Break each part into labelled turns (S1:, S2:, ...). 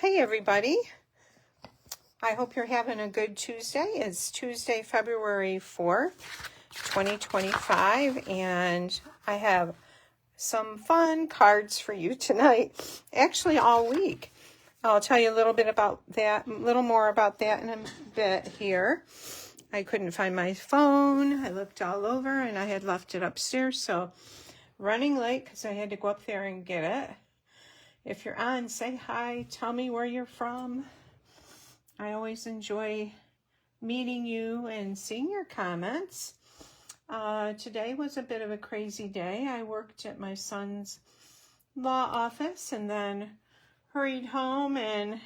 S1: Hey everybody, I hope you're having a good Tuesday. It's Tuesday, February 4th, 2025, and I have some fun cards for you tonight, actually all week. I'll tell you a little bit about that, a little more about that in a bit here. I couldn't find my phone. I looked all over and I had left it upstairs, so running late because I had to go up there and get it. If you're on, say hi, tell me where you're from. I always enjoy meeting you and seeing your comments. Today was a bit of a crazy day. I worked at my son's law office and then hurried home and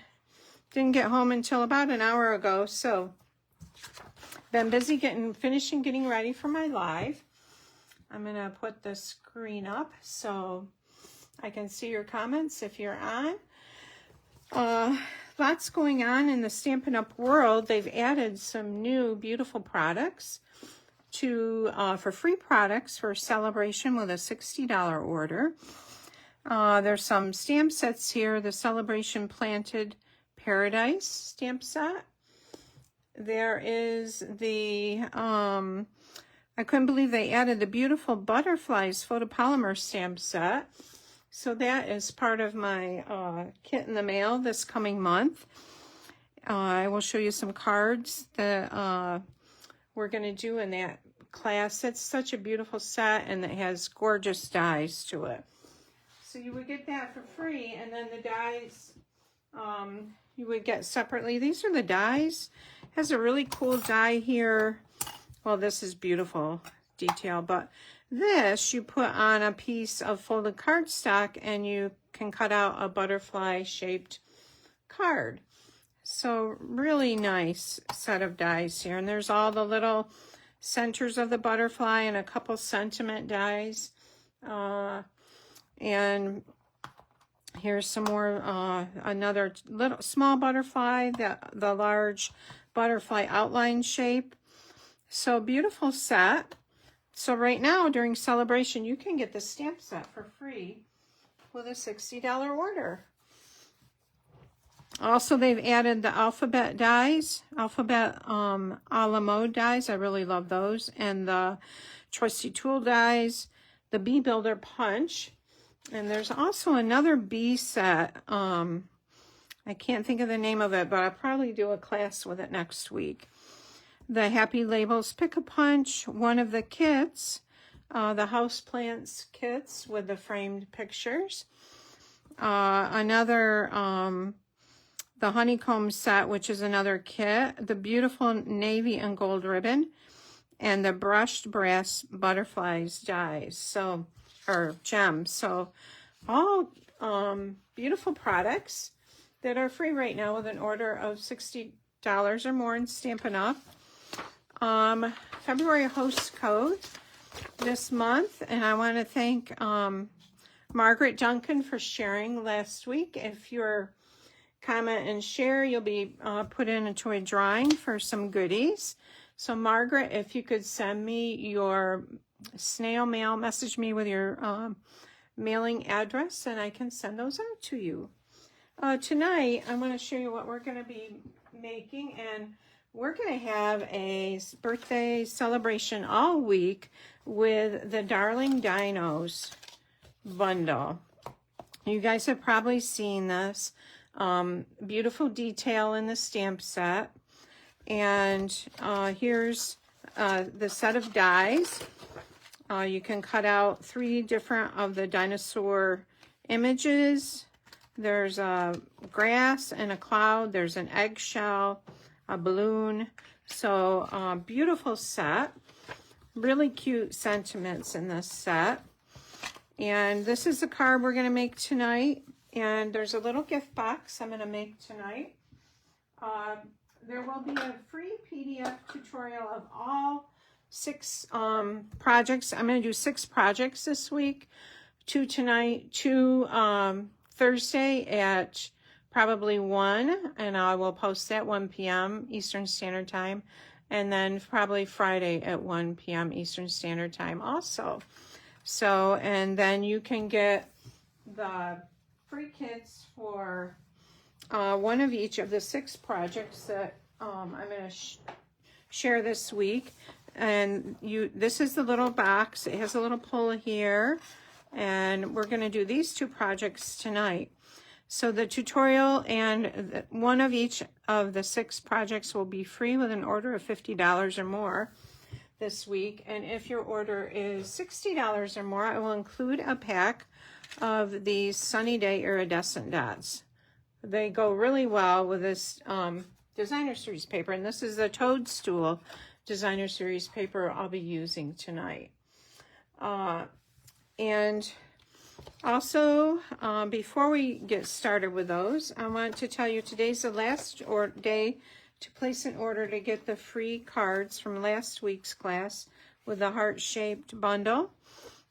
S1: didn't get home until about an hour ago. So been busy finishing getting ready for my live. I'm gonna put the screen up so I can see your comments if you're on. Lots going on in the Stampin' Up! World. They've added some new beautiful products for free products for celebration with a $60 order. There's some stamp sets here. The Celebration Planted Paradise stamp set. There is the, I couldn't believe they added the beautiful Butterflies photopolymer stamp set. So that is part of my kit in the mail this coming month. I will show you some cards that we're going to do in that class. It's such a beautiful set and it has gorgeous dies to it. So you would get that for free, and then the dies you would get separately. These are the dies. It has a really cool die here. Well, this is beautiful detail, but this you put on a piece of folded cardstock and you can cut out a butterfly shaped card. So really nice set of dies here. And there's all the little centers of the butterfly and a couple sentiment dies. And here's some more, another little small butterfly, the large butterfly outline shape. So beautiful set. So right now, during celebration, you can get the stamp set for free with a $60 order. Also, they've added the alphabet dies, alphabet a la mode dies. I really love those. And the trusty tool dies, the bee builder punch. And there's also another bee set. I can't think of the name of it, but I'll probably do a class with it next week. The Happy Labels Pick-a-Punch, one of the kits, the houseplants kits with the framed pictures. Another, the honeycomb set, which is another kit. The beautiful navy and gold ribbon, and the brushed brass butterflies dies, so, or gems. So all beautiful products that are free right now with an order of $60 or more in Stampin' Up! February host code this month, and I want to thank Margaret Duncan for sharing last week. If your comment and share, you'll be put into a drawing for some goodies. So Margaret, if you could send me your snail mail, message me with your mailing address, and I can send those out to you. Tonight, I want to show you what we're going to be making, and we're going to have a birthday celebration all week with the Darling Dinos bundle. You guys have probably seen this. Beautiful detail in the stamp set. And here's the set of dies. You can cut out 3 different of the dinosaur images. There's a grass and a cloud. There's an eggshell, a balloon. So beautiful set. Really cute sentiments in this set. And this is the card we're going to make tonight. And there's a little gift box I'm going to make tonight. There will be a free PDF tutorial of all 6 projects. I'm going to do 6 projects this week. 2 tonight, 2 Thursday at probably 1, and I will post at 1 p.m. Eastern Standard Time, and then probably Friday at 1 p.m. Eastern Standard Time also. So, and then you can get the free kits for one of each of the 6 projects that I'm going to share this week. And this is the little box. It has a little pull here. And we're going to do these 2 projects tonight. So the tutorial and one of each of the 6 projects will be free with an order of $50 or more this week. And if your order is $60 or more, I will include a pack of these Sunny Day iridescent dots. They go really well with this designer series paper. And this is the Toadstool designer series paper I'll be using tonight. And also, before we get started with those, I want to tell you today's the last day to place an order to get the free cards from last week's class with the heart-shaped bundle.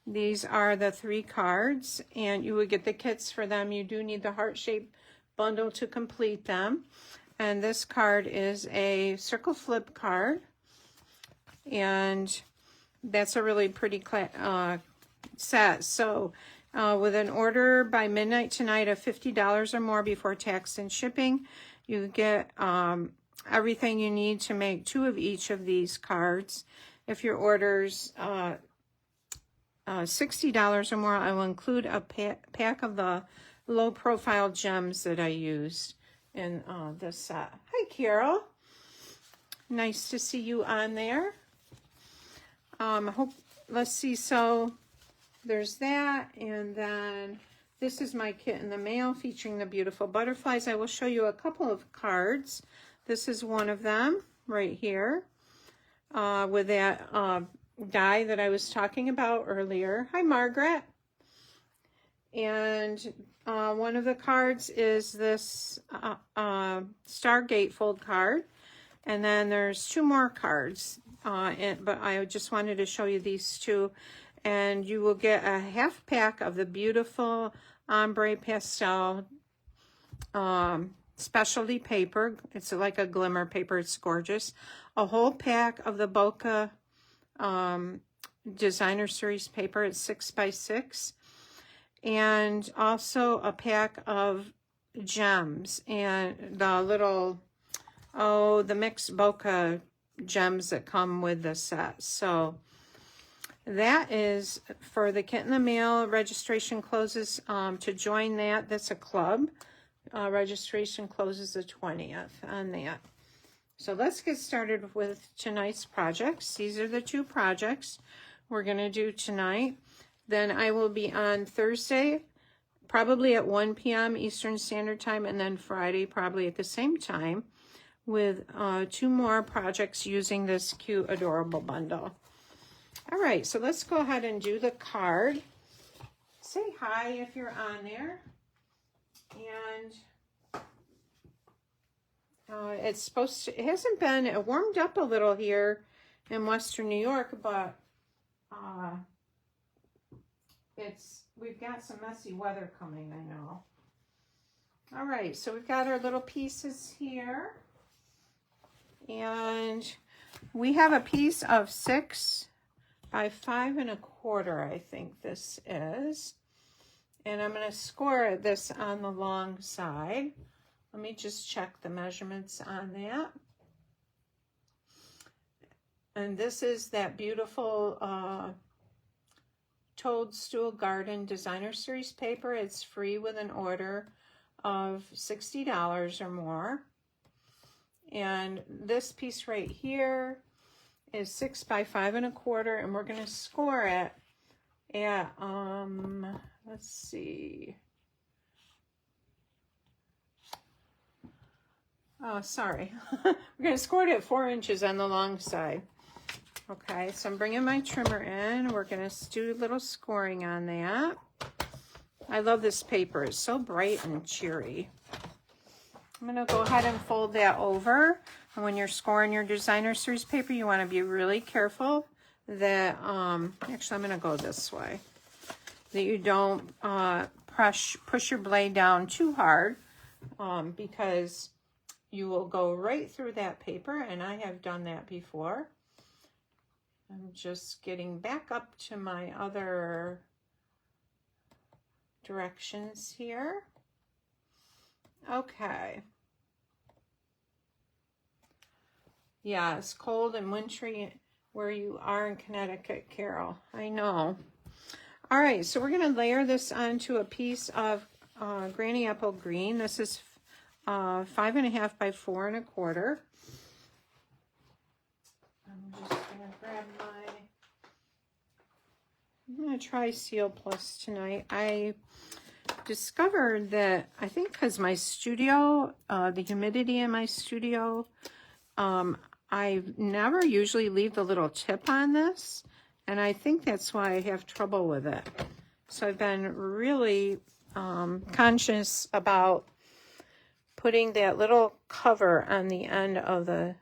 S1: These are the 3 cards, and you would get the kits for them. You do need the heart-shaped bundle to complete them. And this card is a circle flip card, and that's a really pretty set. So with an order by midnight tonight of $50 or more before tax and shipping, you get everything you need to make 2 of each of these cards. If your order's $60 or more, I will include a pack of the low-profile gems that I used in this set. Hi, Carol. Nice to see you on there. Let's see, so there's that, and then this is my kit in the mail featuring the beautiful butterflies. I will show you a couple of cards. This is one of them right here with that die that I was talking about earlier. Hi, Margaret. And one of the cards is this Stargate fold card. And then there's 2 more cards, but I just wanted to show you these 2. And you will get a half pack of the beautiful ombre pastel specialty paper. It's like a glimmer paper. It's gorgeous. A whole pack of the Bokeh designer series paper. It's 6x6. And also a pack of gems and the little, the mixed Bokeh gems that come with the set. So that is for the kit in the mail. Registration closes to join that. That's a club. Registration closes the 20th on that. So let's get started with tonight's projects. These are the 2 projects we're going to do tonight. Then I will be on Thursday, probably at 1 p.m. Eastern Standard Time, and then Friday, probably at the same time, with 2 more projects using this cute, adorable bundle. All right, so let's go ahead and do the card. Say hi if you're on there. And it hasn't been, it warmed up a little here in Western New York, but we've got some messy weather coming, I know. All right, so we've got our little pieces here. And we have a piece of 6 by 5 1/4, I think this is. And I'm going to score this on the long side. Let me just check the measurements on that. And this is that beautiful Toadstool Garden Designer Series paper. It's free with an order of $60 or more. And this piece right here is 6 by 5 1/4, and we're going to score it at, let's see. Oh, sorry. We're going to score it at 4 inches on the long side. Okay, so I'm bringing my trimmer in. We're going to do a little scoring on that. I love this paper. It's so bright and cheery. I'm going to go ahead and fold that over. And when you're scoring your designer series paper, you want to be really careful that, actually I'm going to go this way, that you don't push your blade down too hard, because you will go right through that paper, and I have done that before. I'm just getting back up to my other directions here. Okay. Yeah, it's cold and wintry where you are in Connecticut, Carol. I know. All right, so we're going to layer this onto a piece of Granny Apple Green. This is 5.5 by 4 1/4. I'm just going to grab I'm going to try Seal Plus tonight. I discovered that, I think because my studio, the humidity in my studio, I never usually leave the little tip on this, and I think that's why I have trouble with it. So I've been really conscious about putting that little cover on the end of the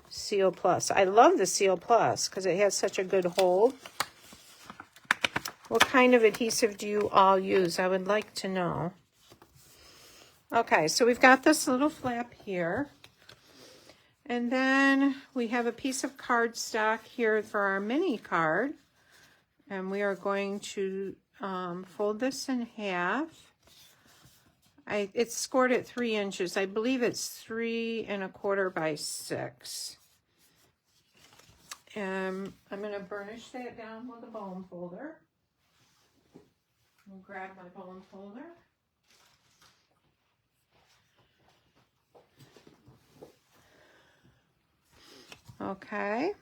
S1: Seal Plus. I love the Seal Plus because it has such a good hold. What kind of adhesive do you all use? I would like to know. Okay, so we've got this little flap here. And then we have a piece of cardstock here for our mini card. And we are going to fold this in half. It's scored at 3 inches. I believe it's 3 1/4 by 6. And I'm going to burnish that down with a bone folder. I'll grab my bone folder. Okay.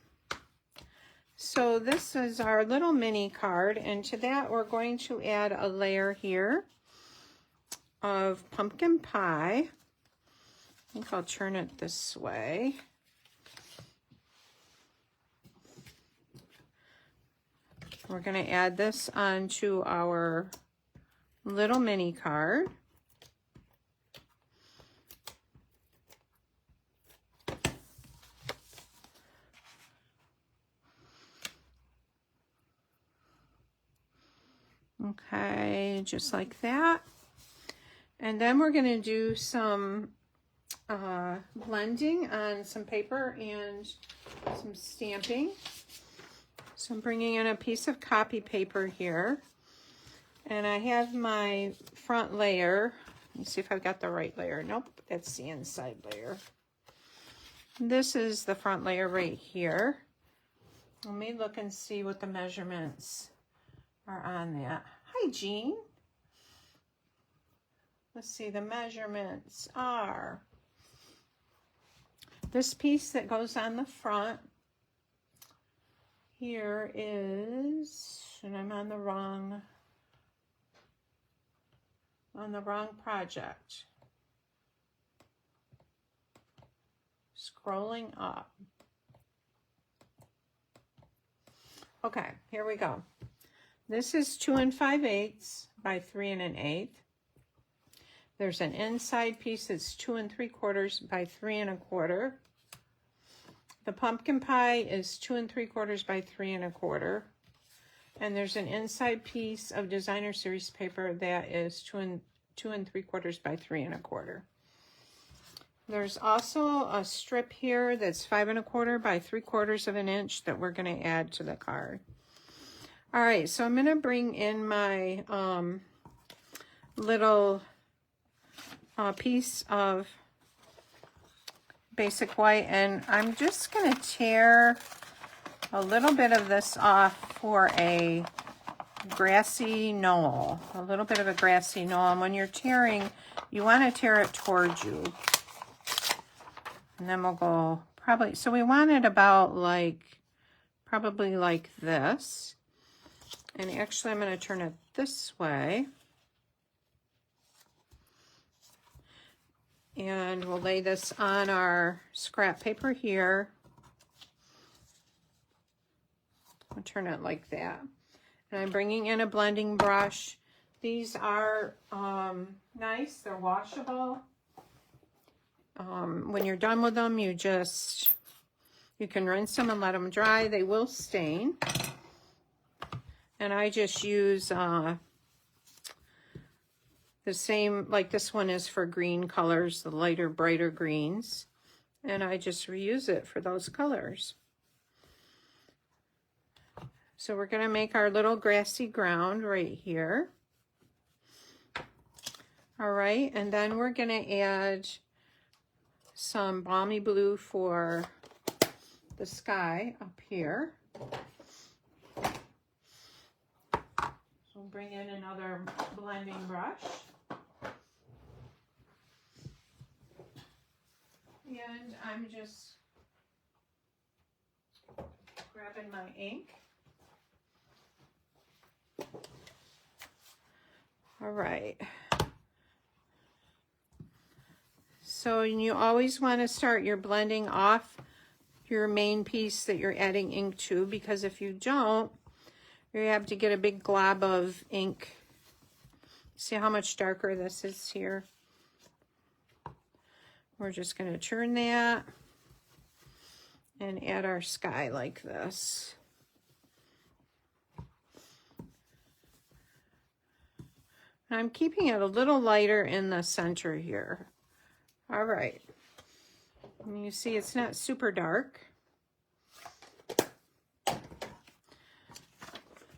S1: So this is our little mini card, and to that we're going to add a layer here of pumpkin pie. I think I'll turn it this way. We're going to add this onto our little mini card. Okay, just like that. And then we're going to do some blending on some paper and some stamping. So I'm bringing in a piece of copy paper here. And I have my front layer. Let me see if I've got the right layer. Nope, that's the inside layer. This is the front layer right here. Let me look and see what the measurements are on that. Hi, Jean. Let's see, the measurements are this piece that goes on the front here is, and I'm on the wrong project. Scrolling up. Okay, here we go. This is 2 5/8 by 3 1/8. There's an inside piece that's 2 3/4 by 3 1/4. The pumpkin pie is 2 3/4 by 3 1/4. And there's an inside piece of designer series paper that is 2 3/4 by 3 1/4. There's also a strip here that's 5 1/4 by 3/4 of an inch that we're going to add to the card. All right, so I'm going to bring in my little piece of basic white, and I'm just going to tear a little bit of this off for a grassy knoll, a little bit of a grassy knoll. And when you're tearing, you want to tear it towards you. And then we'll go probably, so we want it about probably like this. And actually I'm going to turn it this way. And we'll lay this on our scrap paper here. I'll turn it like that. And I'm bringing in a blending brush. These are nice. They're washable. When you're done with them, you can rinse them and let them dry. They will stain. And I just use the same, like this one is for green colors, the lighter, brighter greens. And I just reuse it for those colors. So we're going to make our little grassy ground right here. All right, and then we're gonna add some balmy blue for the sky up here. So we'll bring in another blending brush. And I'm just grabbing my ink. All right. So you always want to start your blending off your main piece that you're adding ink to, because if you don't, you have to get a big glob of ink. See how much darker this is here? We're just going to turn that and add our sky like this. And I'm keeping it a little lighter in the center here. All right. And you see it's not super dark.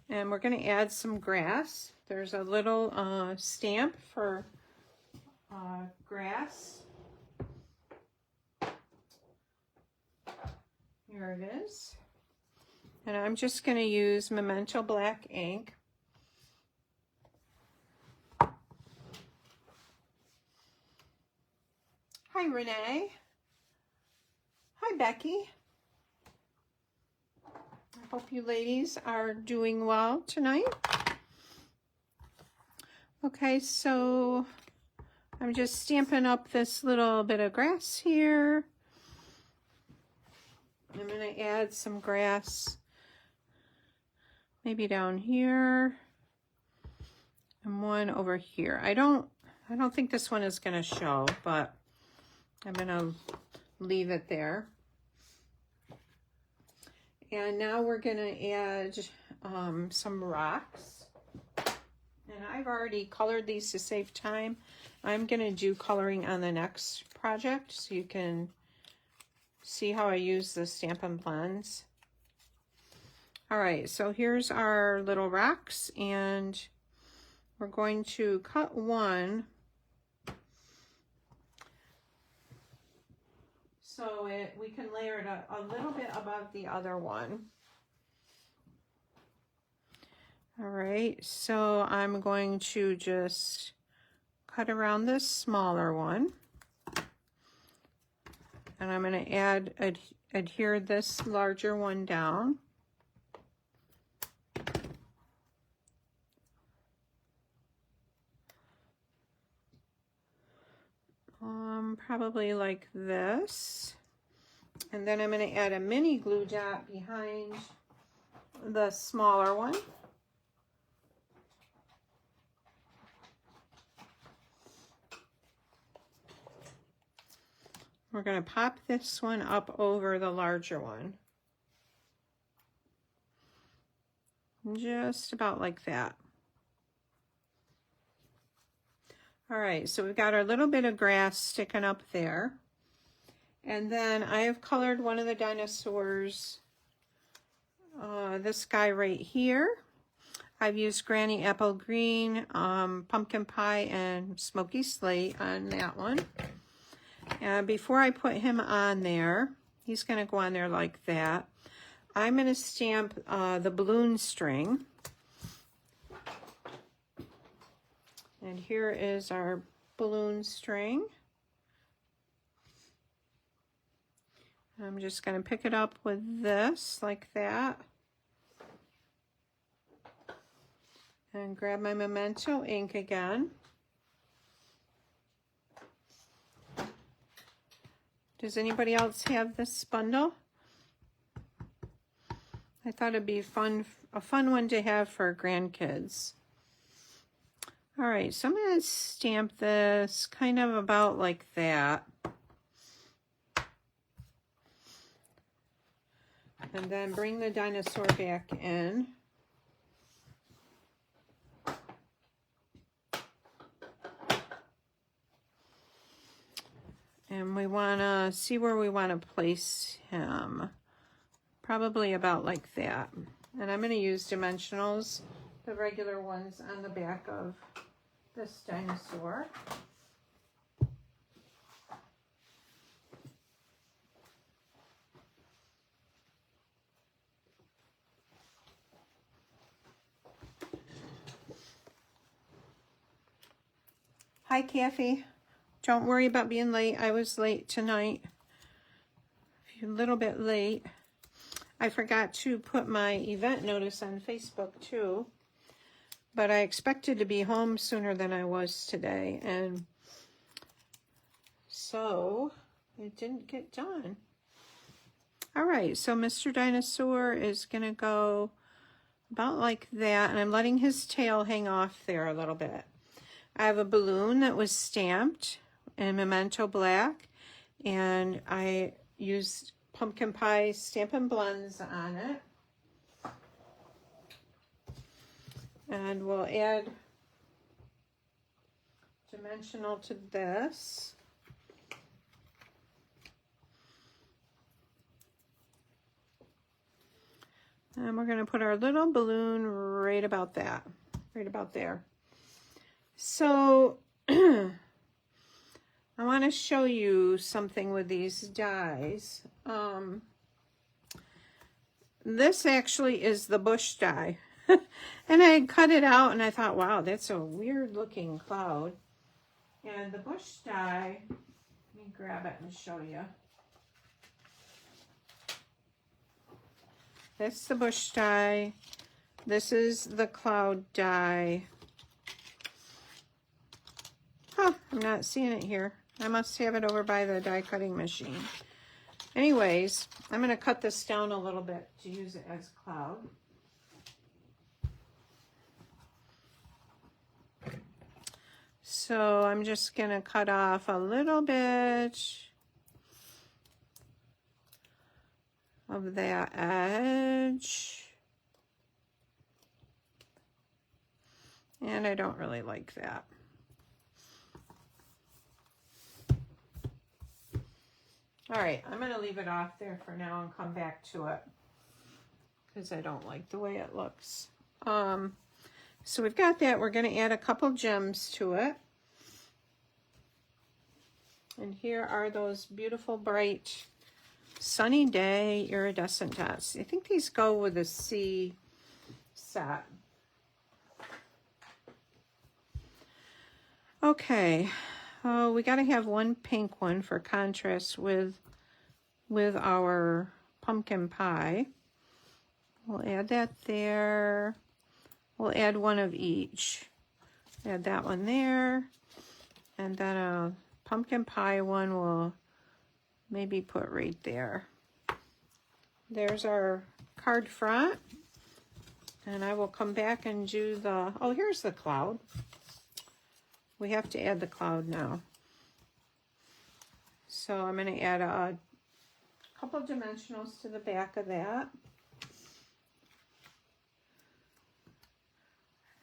S1: And we're going to add some grass. There's a little stamp for grass. Here it is. And I'm just going to use Memento black ink. Hi, Renee. Hi, Becky. I hope you ladies are doing well tonight. Okay, so I'm just stamping up this little bit of grass here. I'm going to add some grass maybe down here and one over here. I don't think this one is going to show, but I'm going to leave it there. And now we're going to add some rocks. And I've already colored these to save time. I'm going to do coloring on the next project so you can see how I use the Stampin' Blends. All right, so here's our little rocks, and we're going to cut one so we can layer it a little bit above the other one. All right, so I'm going to just cut around this smaller one. And I'm going to adhere this larger one down. Probably like this. And then I'm going to add a mini glue dot behind the smaller one. We're going to pop this one up over the larger one. Just about like that. All right, so we've got our little bit of grass sticking up there. And then I have colored one of the dinosaurs, this guy right here. I've used Granny Apple Green, Pumpkin Pie, and Smoky Slate on that one. Before I put him on there, he's going to go on there like that. I'm going to stamp the balloon string. And here is our balloon string. I'm just going to pick it up with this, like that. And grab my Memento ink again. Does anybody else have this bundle? I thought it'd be a fun one to have for grandkids. All right, so I'm going to stamp this kind of about like that. And then bring the dinosaur back in. And we want to see where we want to place him. Probably about like that. And I'm going to use dimensionals, the regular ones on the back of this dinosaur. Hi, Kathy. Don't worry about being late. I was late tonight. A little bit late. I forgot to put my event notice on Facebook too. But I expected to be home sooner than I was today. And so it didn't get done. All right, so Mr. Dinosaur is going to go about like that. And I'm letting his tail hang off there a little bit. I have a balloon that was stamped in Memento Black, and I used pumpkin pie Stampin' Blends on it. And we'll add dimensional to this. And we're going to put our little balloon right about that, right about there. So I want to show you something with these dies. This actually is the bush die. And I had cut it out and I thought, wow, that's a weird looking cloud. And the bush die, let me grab it and show you. That's the bush die. This is the cloud die. Huh, I'm not seeing it here. I must have it over by the die cutting machine. Anyways, I'm going to cut this down a little bit to use it as cloud. So I'm just going to cut off a little bit of that edge. And I don't really like that. All right, I'm going to leave it off there for now and come back to it because I don't like the way it looks. So we've got that. We're going to add a couple gems to it. And here are those beautiful, bright, sunny day iridescent dots. I think these go with the C set. Okay. Oh, we got to have one pink one for contrast with our pumpkin pie. We'll add that there. We'll add one of each. Add that one there. And then a pumpkin pie one we'll maybe put right there. There's our card front. And I will come back and do the, oh, here's the cloud. We have to add the cloud now. So I'm going to add a couple of dimensionals to the back of that.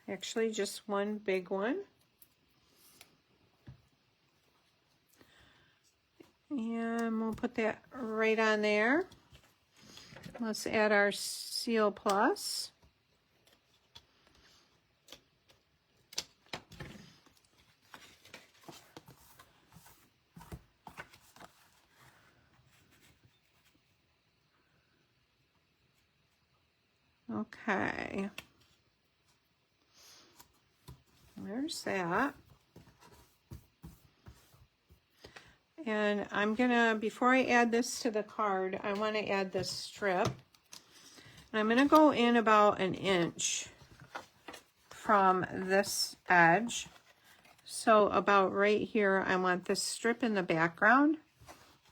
S1: Actually, just one big one. And we'll put that right on there. Let's add our Seal Plus. Okay. There's that. And I'm gonna, before I add this to the card, I want to add this strip. And I'm gonna go in about an inch from this edge. So about right here, I want this strip in the background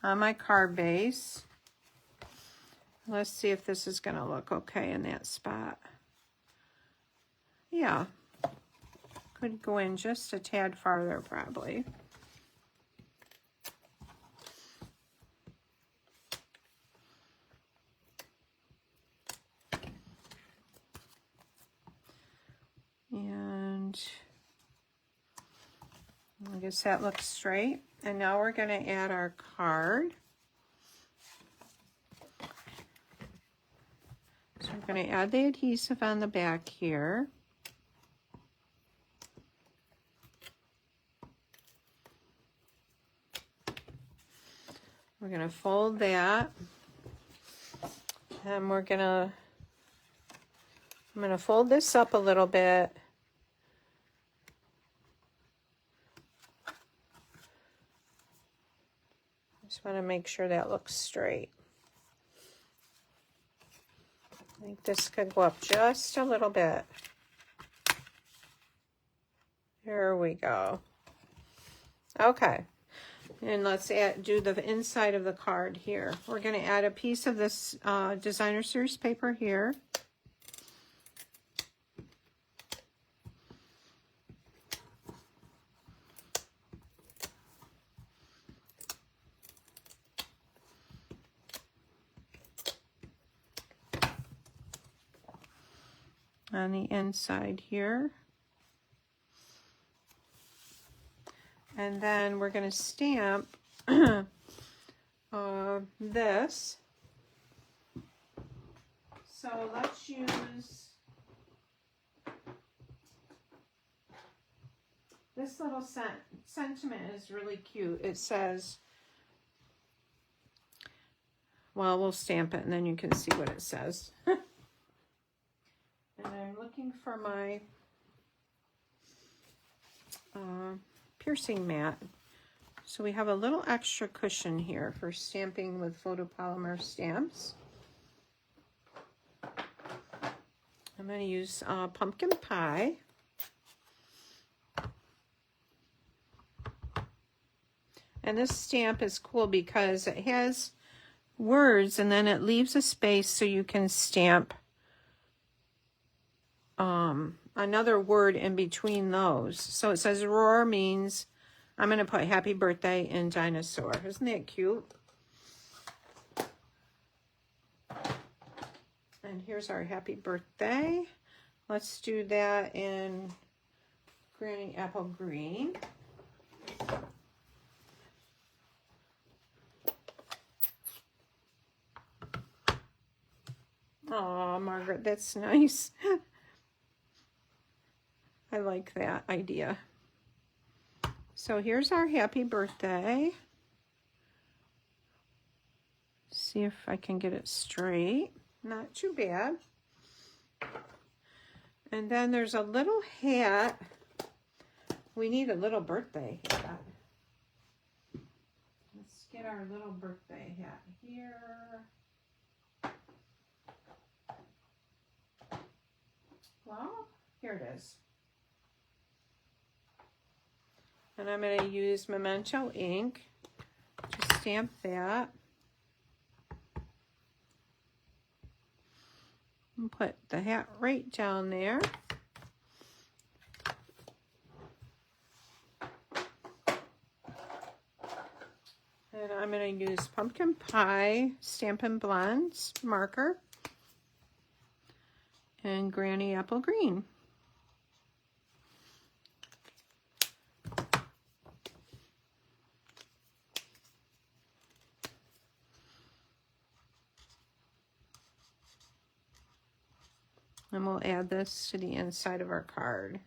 S1: on my card base. Let's see if this is gonna look okay in that spot. Yeah, could go in just a tad farther probably. And I guess that looks straight. And now we're going to add our card. So I'm going to add the adhesive on the back here. We're going to fold that. And I'm going to fold this up a little bit. Just want to make sure that looks straight. I think this could go up just a little bit. There we go. Okay. And let's do the inside of the card here. We're going to add a piece of this designer series paper here. On the inside here. And then we're going to stamp this. So let's use this little sentiment is really cute. It says, well, we'll stamp it and then you can see what it says. And I'm looking for my piercing mat. So we have a little extra cushion here for stamping with photopolymer stamps. I'm going to use pumpkin pie. And this stamp is cool because it has words and then it leaves a space so you can stamp another word in between those. So it says roar means, I'm going to put happy birthday in dinosaur. Isn't that cute? And here's our happy birthday. Let's do that in Granny Apple Green. Oh, Margaret, that's nice. I like that idea. So here's our happy birthday. See if I can get it straight. Not too bad. And then there's a little hat. We need a little birthday hat. Let's get our little birthday hat here. Well, here it is. And I'm going to use Memento ink to stamp that. And put the hat right down there. And I'm going to use Pumpkin Pie Stampin' Blends marker and Granny Apple Green. And we'll add this to the inside of our card.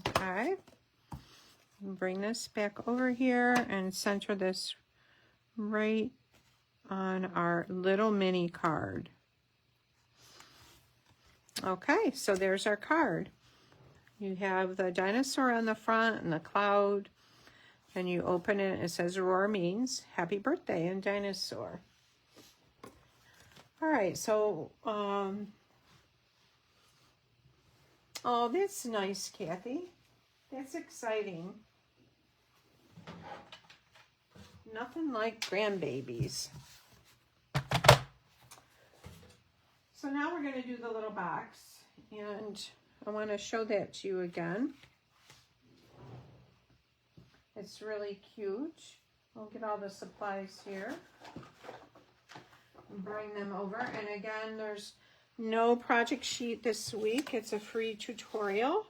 S1: Okay. Bring this back over here and center this right on our little mini card. Okay, so there's our card. You have the dinosaur on the front and the cloud, and you open it, it says roar means happy birthday and dinosaur. All right, so, oh, that's nice, Kathy. That's exciting. Nothing like grandbabies. So now we're going to do the little box, and I want to show that to you again. It's really cute. We'll get all the supplies here and bring them over. And again, there's no project sheet this week. It's a free tutorial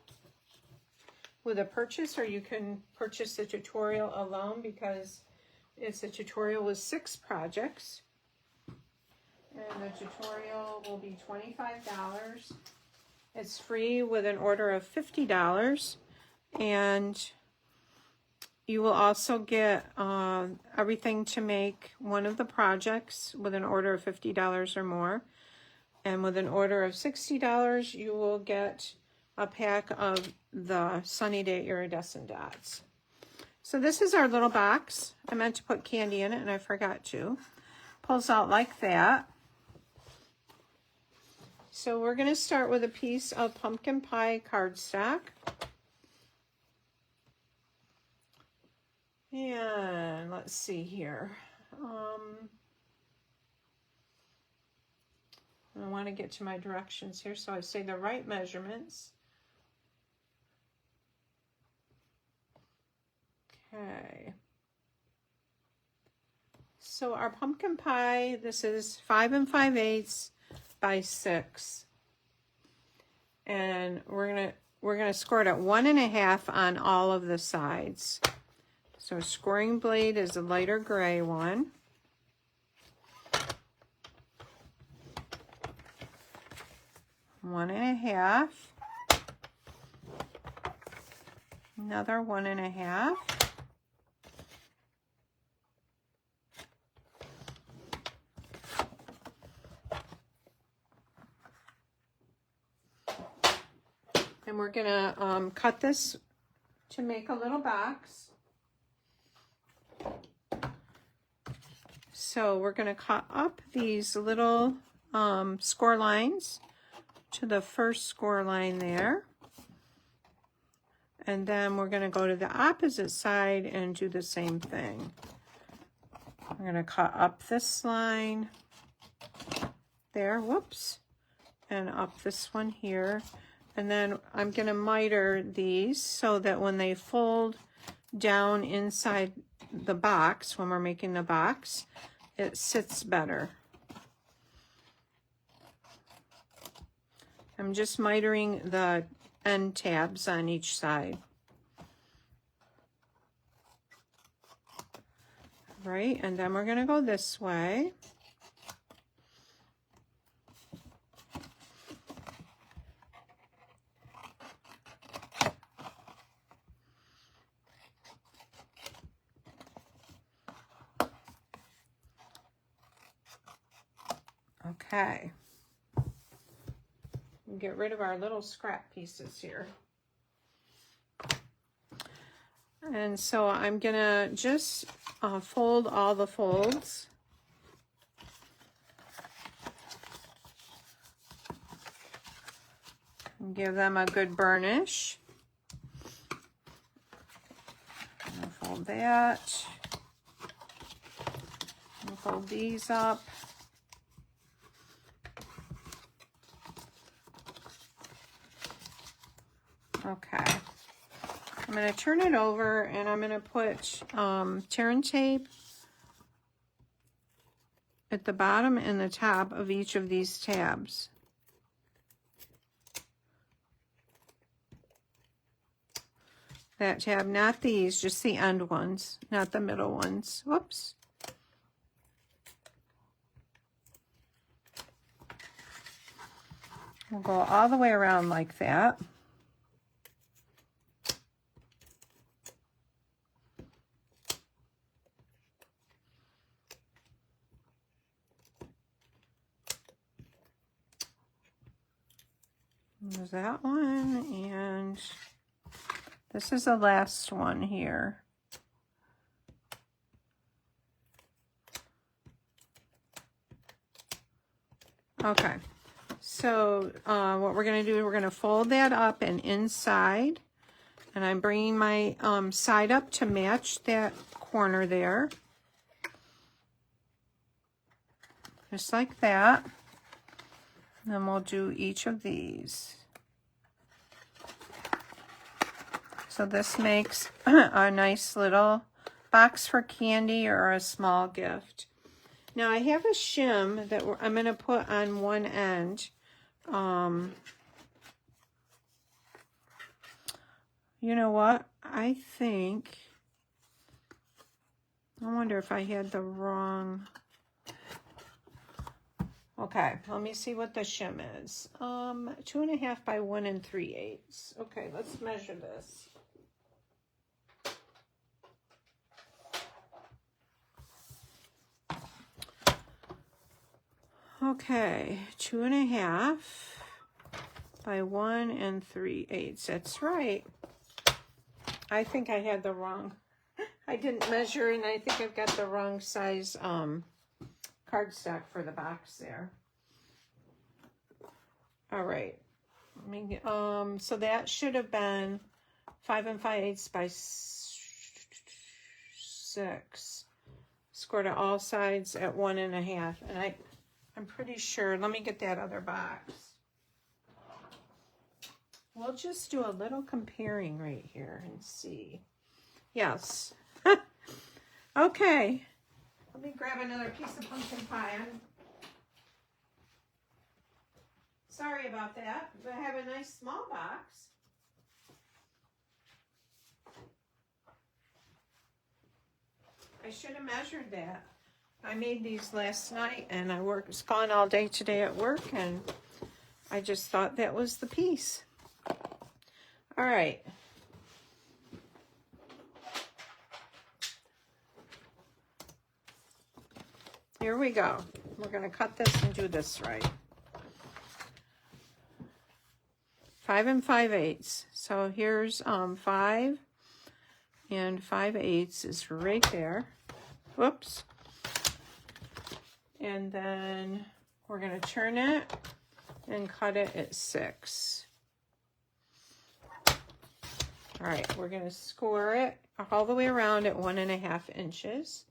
S1: with a purchase, or you can purchase the tutorial alone because it's a tutorial with 6 projects. And the tutorial will be $25. It's free with an order of $50. And you will also get everything to make one of the projects with an order of $50 or more. And with an order of $60, you will get a pack of the Sunny Day Iridescent Dots. So this is our little box. I meant to put candy in it and I forgot to. Pulls out like that. So we're going to start with a piece of pumpkin pie cardstock. And let's see here. I want to get to my directions here, so I say the right measurements. Okay. So our pumpkin pie, this is 5 5/8 by 6. And we're gonna score it at 1 1/2 on all of the sides. So scoring blade is a lighter gray one. One 1/2. Another 1 1/2. And we're gonna cut this to make a little box. So we're gonna cut up these little score lines to the first score line there. And then we're going to go to the opposite side and do the same thing. I'm going to cut up this line there, whoops, and up this one here. And then I'm going to miter these so that when they fold down inside the box, when we're making the box, it sits better. I'm just mitering the end tabs on each side. Right, and then we're going to go this way. Okay. Get rid of our little scrap pieces here. And so I'm gonna just fold all the folds. And give them a good burnish. I'll fold that. I'll fold these up. Okay, I'm going to turn it over and I'm going to put tear and tape at the bottom and the top of each of these tabs. That tab, not these, just the end ones, not the middle ones. Whoops. We'll go all the way around like that. There's that one, and this is the last one here. Okay, so what we're going to do, we're going to fold that up and inside, and I'm bringing my side up to match that corner there. Just like that. Then we'll do each of these. So this makes a nice little box for candy or a small gift. Now I have a shim that I'm going to put on one end. You know what? I wonder if I had the wrong... Okay, let me see what the shim is. 2.5 by 1 3/8. Okay, let's measure this. Okay, 2.5 by 1 3/8. That's right. I think I had the wrong, I didn't measure, and I think I've got the wrong size cardstock for the box there. All right. Let me, so that should have been 5 5/8 by 6. Scored to all sides at 1.5. And I'm pretty sure, let me get that other box. We'll just do a little comparing right here and see. Yes. Okay. Let me grab another piece of pumpkin pie. Sorry about that, but I have a nice small box. I should have measured that. I made these last night and I was gone all day today at work, and I just thought that was the piece. All right. Here we go. We're going to cut this and do this right. 5 5/8. So here's 5 5/8 is right there. Whoops. And then we're going to turn it and cut it at 6. All right, we're going to score it all the way around at 1.5 inches.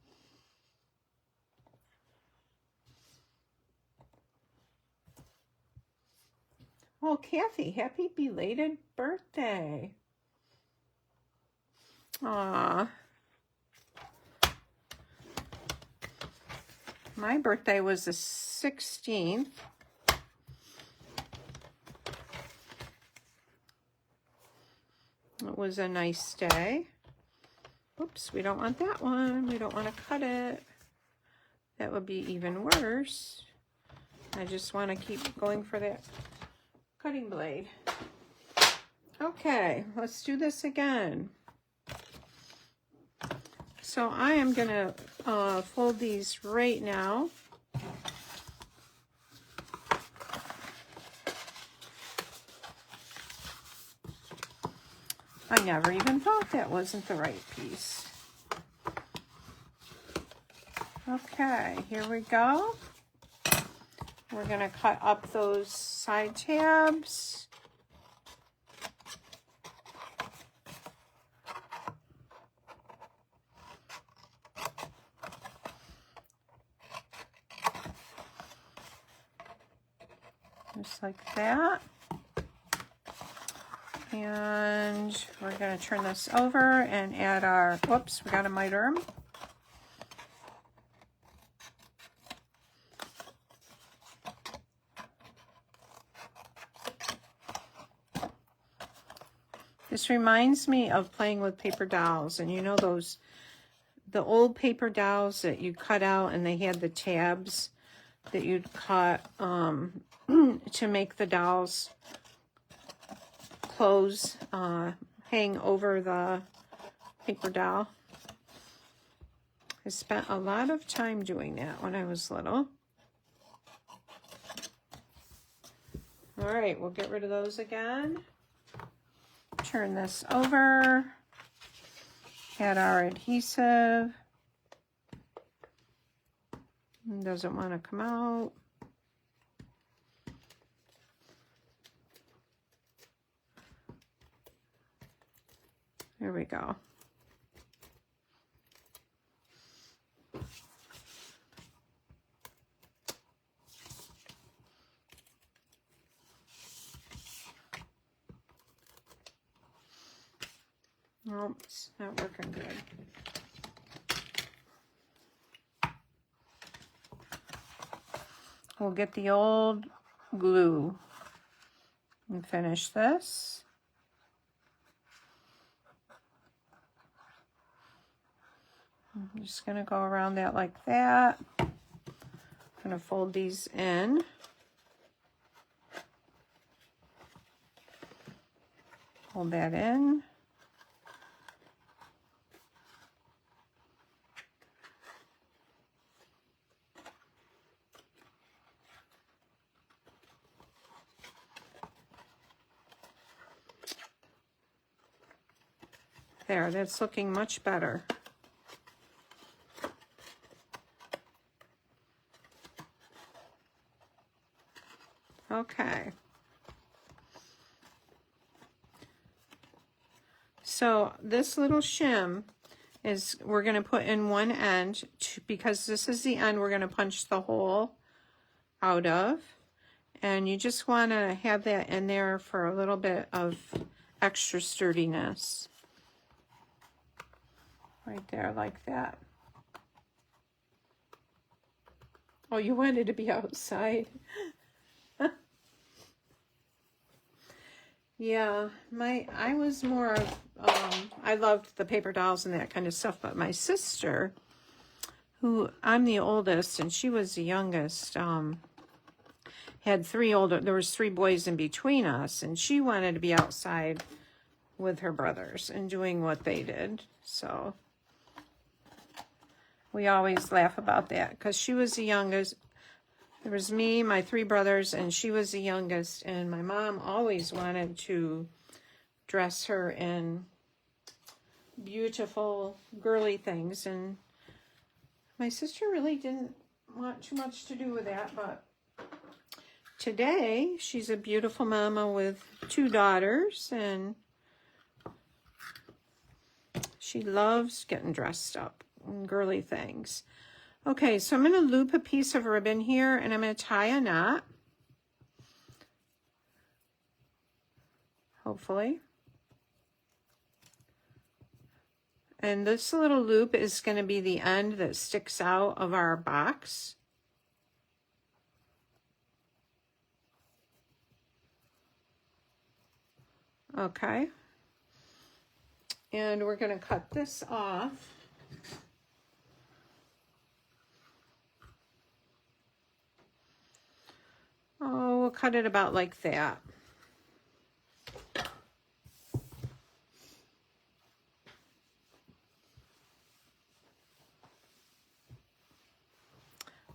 S1: Oh, Kathy, happy belated birthday. Aw. My birthday was the 16th. It was a nice day. Oops, we don't want that one. We don't want to cut it. That would be even worse. I just want to keep going for that cutting blade. Okay, let's do this again. So I am going to fold these right now. I never even thought that wasn't the right piece. Okay, here we go. We're going to cut up those side tabs. Just like that. And we're going to turn this over and add our, whoops, we got a miter 'em. This reminds me of playing with paper dolls, and you know those, the old paper dolls that you cut out and they had the tabs that you'd cut to make the dolls clothes hang over the paper doll. I spent a lot of time doing that when I was little. All right, we'll get rid of those again. Turn this over. Add our adhesive. It doesn't want to come out. There we go. Nope, it's not working good. We'll get the old glue and finish this. I'm just going to go around that like that. gonna fold these in. Hold that in. There, that's looking much better. Okay. So this little shim is, we're going to put in one end because this is the end we're going to punch the hole out of. And you just want to have that in there for a little bit of extra sturdiness. Right there, like that. Oh, you wanted to be outside. Yeah, I was more of, I loved the paper dolls and that kind of stuff, but my sister, who, I'm the oldest and she was the youngest, had there was 3 boys in between us, and she wanted to be outside with her brothers and doing what they did. So we always laugh about that because she was the youngest. There was me, my 3 brothers, and she was the youngest, and my mom always wanted to dress her in beautiful, girly things, and my sister really didn't want too much to do with that, but today she's a beautiful mama with 2 daughters, and she loves getting dressed up in girly things. Okay, so I'm going to loop a piece of ribbon here, and I'm going to tie a knot, hopefully. And this little loop is going to be the end that sticks out of our box. Okay. And we're going to cut this off. Oh, we'll cut it about like that.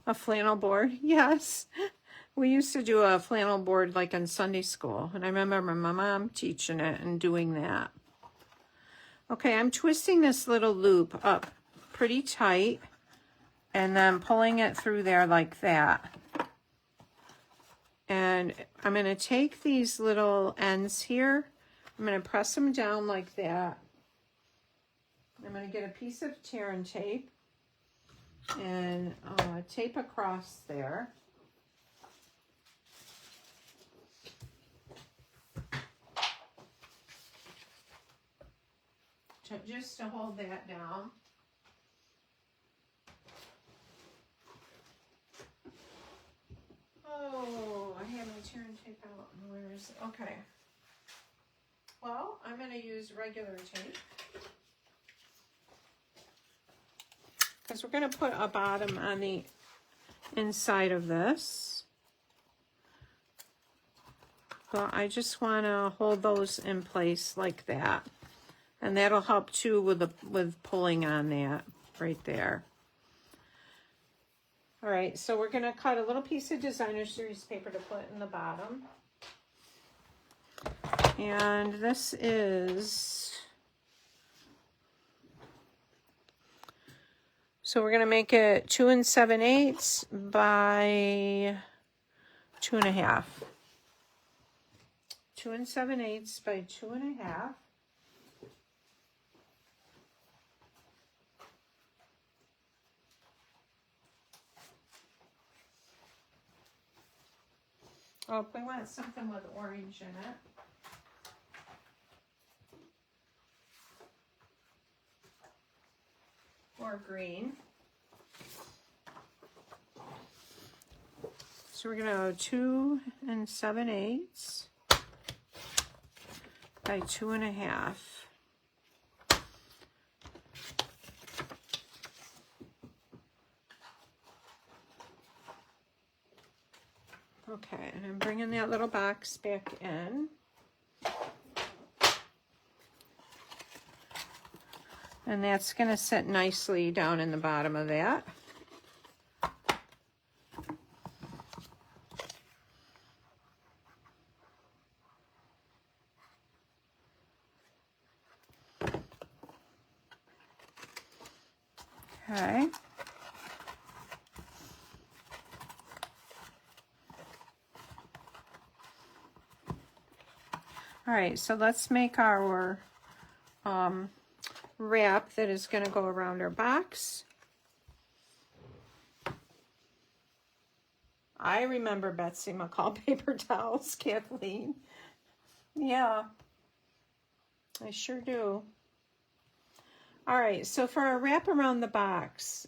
S1: A flannel board, yes. We used to do a flannel board like in Sunday school, and I remember my mom teaching it and doing that. Okay, I'm twisting this little loop up pretty tight and then pulling it through there like that. And I'm going to take these little ends here, I'm going to press them down like that. I'm going to get a piece of tear and tape and tape across there. Just to hold that down. Oh, I have my tear and tape out. Where is it? Okay. Well, I'm going to use regular tape because we're going to put a bottom on the inside of this. But I just want to hold those in place like that. And that'll help too with pulling on that right there. All right, so we're going to cut a little piece of designer series paper to put in the bottom. And this is, so we're going to make it 2 7/8 by 2 1/2. 2 7/8 by 2 1/2. Oh, we want something with orange in it. Or green. So we're going to go 2 7/8 by 2 1/2. Okay, and I'm bringing that little box back in. And that's going to sit nicely down in the bottom of that. Okay. All right, so let's make our wrap that is going to go around our box. I remember Betsy McCall paper towels, Kathleen. Yeah, I sure do. All right, so for our wrap around the box,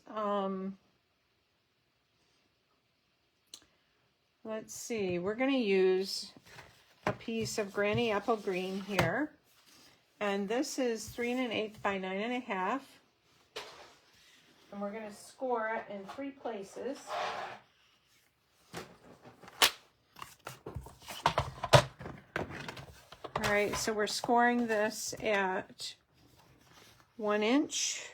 S1: let's see, we're going to use a piece of Granny Apple Green here. And this is 3 1/8 by 9 1/2. And we're going to score it in 3 places. All right, so we're scoring this at 1 inch.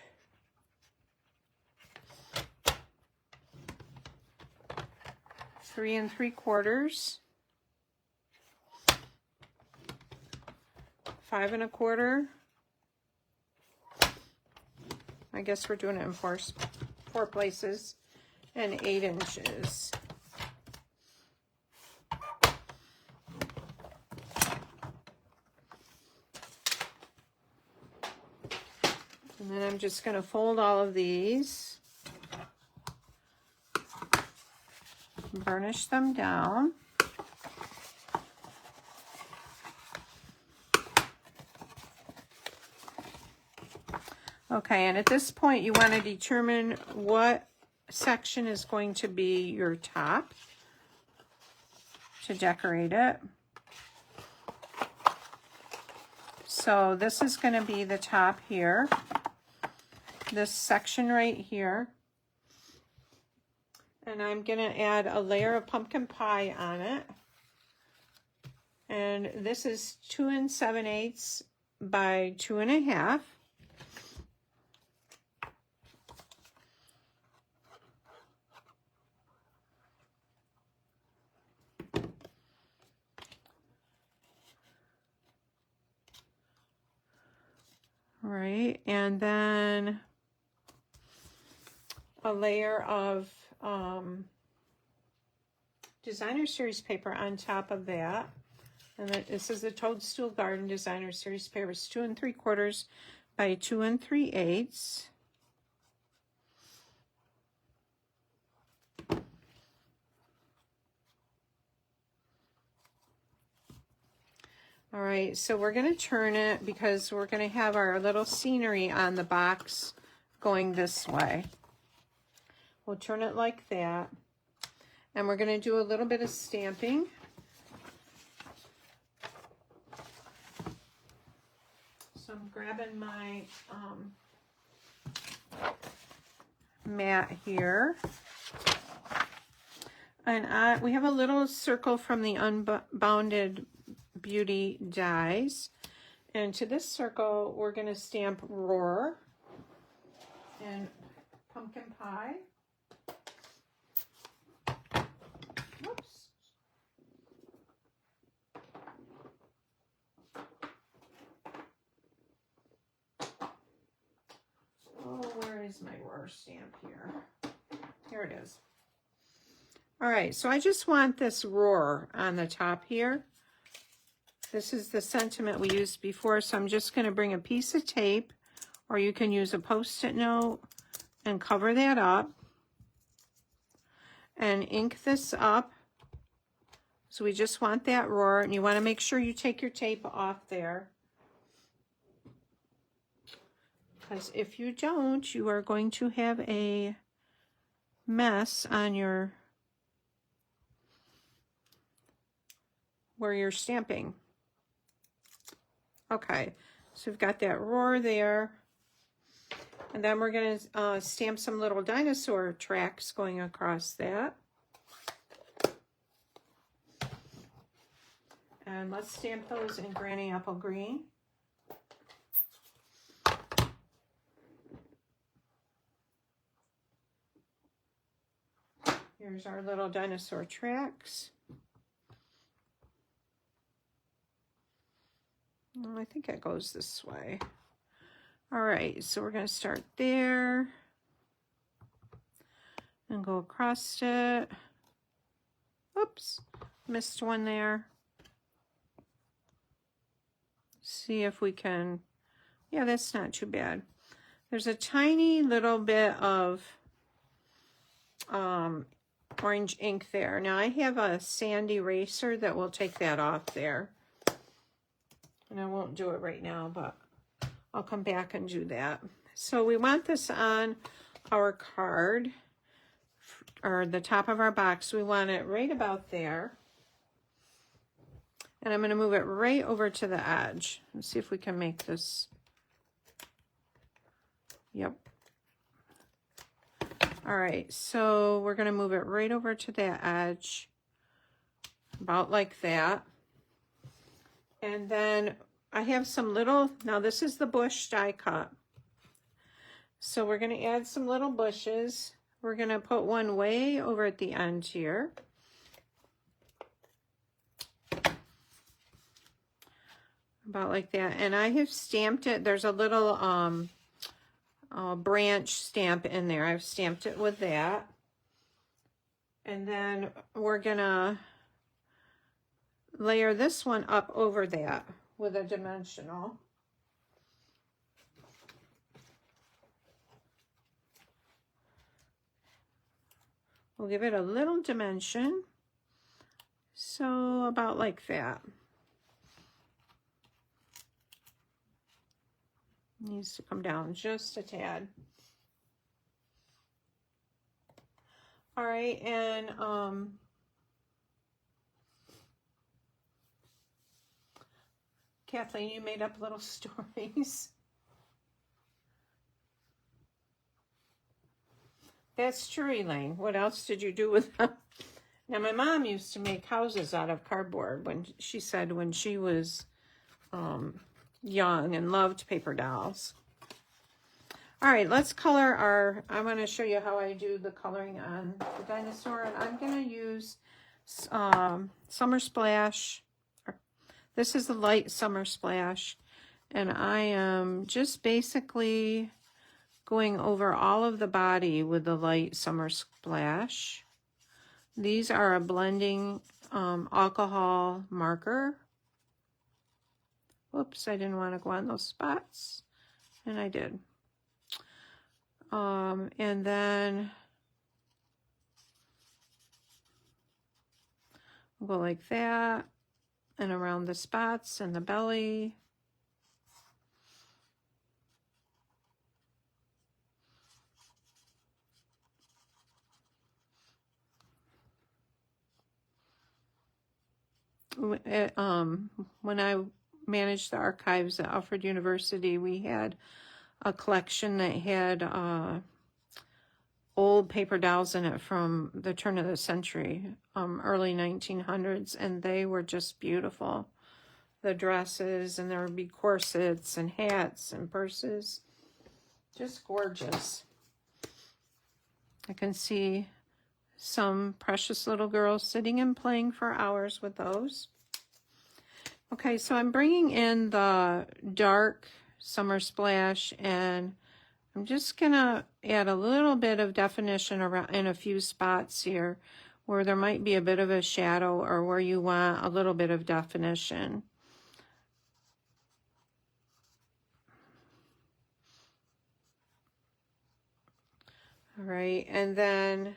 S1: Three 3/4. 5 1/4. I guess we're doing it in four places, and 8 inches. And then I'm just going to fold all of these, burnish them down. Okay, and at this point you want to determine what section is going to be your top to decorate it. So this is going to be the top here, this section right here. And I'm going to add a layer of pumpkin pie on it. And this is 2 7/8 by 2 1/2. Right, and then a layer of designer series paper on top of that. And this is the Toadstool Garden designer series paper. It's 2 3/4 by 2 3/8. All right, so we're going to turn it because we're going to have our little scenery on the box going this way. We'll turn it like that. And we're going to do a little bit of stamping. So I'm grabbing my mat here. And we have a little circle from the Unbounded Beauty dies, and to this circle we're going to stamp Roar and Pumpkin Pie. Whoops. Oh, where is my Roar stamp here? Here it is. All right, so I just want this Roar on the top here. This is the sentiment we used before, so I'm just going to bring a piece of tape, or you can use a Post-it note and cover that up and ink this up. So we just want that Roar, and you want to make sure you take your tape off there, because if you don't, you are going to have a mess on your where you're stamping. Okay, so we've got that Roar there. And then we're going to stamp some little dinosaur tracks going across that. And let's stamp those in Granny Apple Green. Here's our little dinosaur tracks. Well, I think it goes this way. All right, so we're going to start there and go across it. Oops, missed one there. See if we can, yeah, that's not too bad. There's a tiny little bit of orange ink there. Now I have a sand eraser that will take that off there. And I won't do it right now, but I'll come back and do that. So we want this on our card, or the top of our box. We want it right about there. And I'm going to move it right over to the edge. Let's see if we can make this. Yep. All right, so we're going to move it right over to that edge, about like that. And then I have some little, now this is the bush die cut. So we're going to add some little bushes. We're going to put one way over at the end here. About like that. And I have stamped it. There's a little branch stamp in there. I've stamped it with that. And then we're going to layer this one up over that with a dimensional. We'll give it a little dimension. So about like that. Needs to come down just a tad. All right, and Kathleen, you made up little stories. That's true, Elaine. What else did you do with them? Now, my mom used to make houses out of cardboard when she said when she was young and loved paper dolls. All right, let's color our, I'm going to show you how I do the coloring on the dinosaur. And I'm going to use Summer Splash. This is the light Summer Splash. And I am just basically going over all of the body with the light Summer Splash. These are a blending alcohol marker. Whoops, I didn't want to go on those spots. And I did. And then we'll go like that and around the spots and the belly. When I managed the archives at Alfred University, we had a collection that had old paper dolls in it from the turn of the century, early 1900s, and they were just beautiful. The dresses, and there would be corsets and hats and purses. Just gorgeous. I can see some precious little girls sitting and playing for hours with those. Okay, so I'm bringing in the dark Summer Splash, and I'm just gonna add a little bit of definition around in a few spots here where there might be a bit of a shadow or where you want a little bit of definition. All right, and then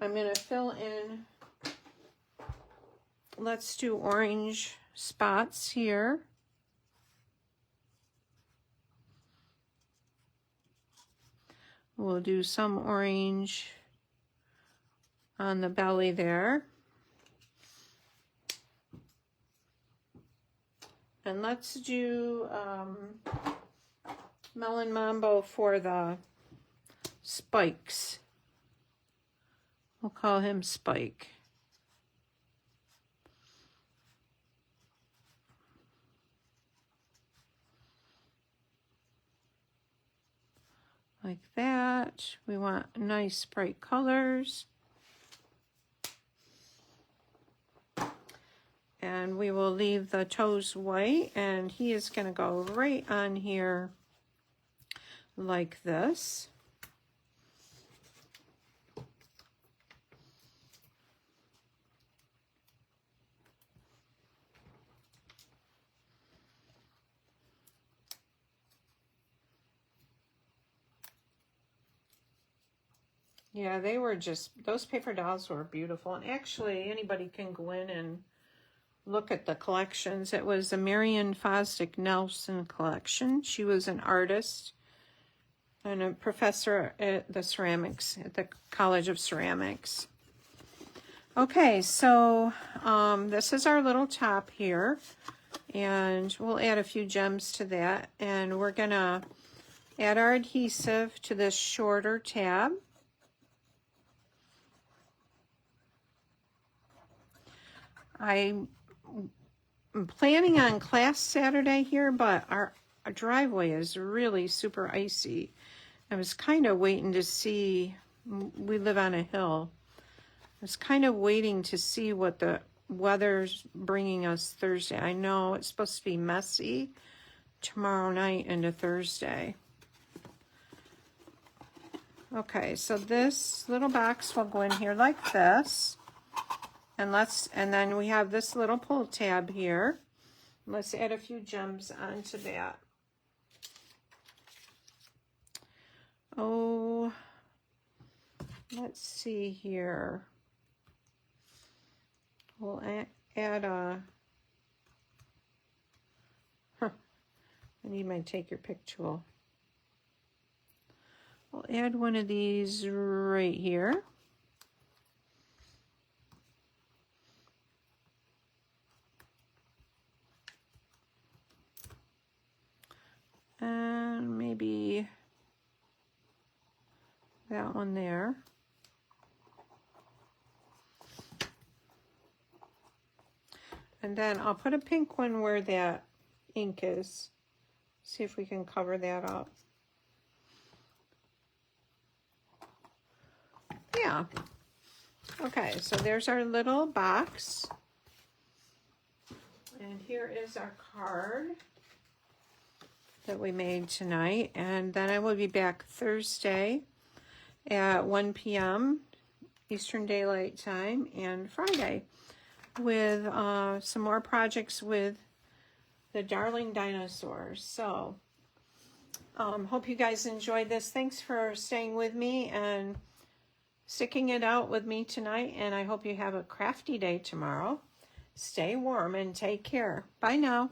S1: I'm gonna fill in, let's do orange spots here. We'll do some orange on the belly there. And let's do Melon Mambo for the spikes. We'll call him Spike. like that. We want nice bright colors. And we will leave the toes white, and he is going to go right on here like this. Yeah, they were just, those paper dolls were beautiful. And actually, anybody can go in and look at the collections. It was the Marion Fosdick Nelson collection. She was an artist and a professor at the College of Ceramics. Okay, so this is our little top here, and we'll add a few gems to that. And we're gonna add our adhesive to this shorter tab. I'm planning on class Saturday here, but our driveway is really super icy. I was kind of waiting to see, we live on a hill. I was kind of waiting to see what the weather's bringing us Thursday. I know it's supposed to be messy tomorrow night into Thursday. Okay, so this little box will go in here like this. And then we have this little pull tab here. Let's add a few gems onto that. Oh, let's see here. We'll add a, I need my take your pick tool. We'll add one of these right here. And maybe that one there. And then I'll put a pink one where that ink is. See if we can cover that up. Yeah. Okay, so there's our little box. And here is our card that we made tonight. And then I will be back Thursday at 1 p.m. Eastern Daylight Time and Friday with some more projects with the darling dinosaurs. So hope you guys enjoyed this. Thanks for staying with me and sticking it out with me tonight. And I hope you have a crafty day tomorrow. Stay warm and take care. Bye now.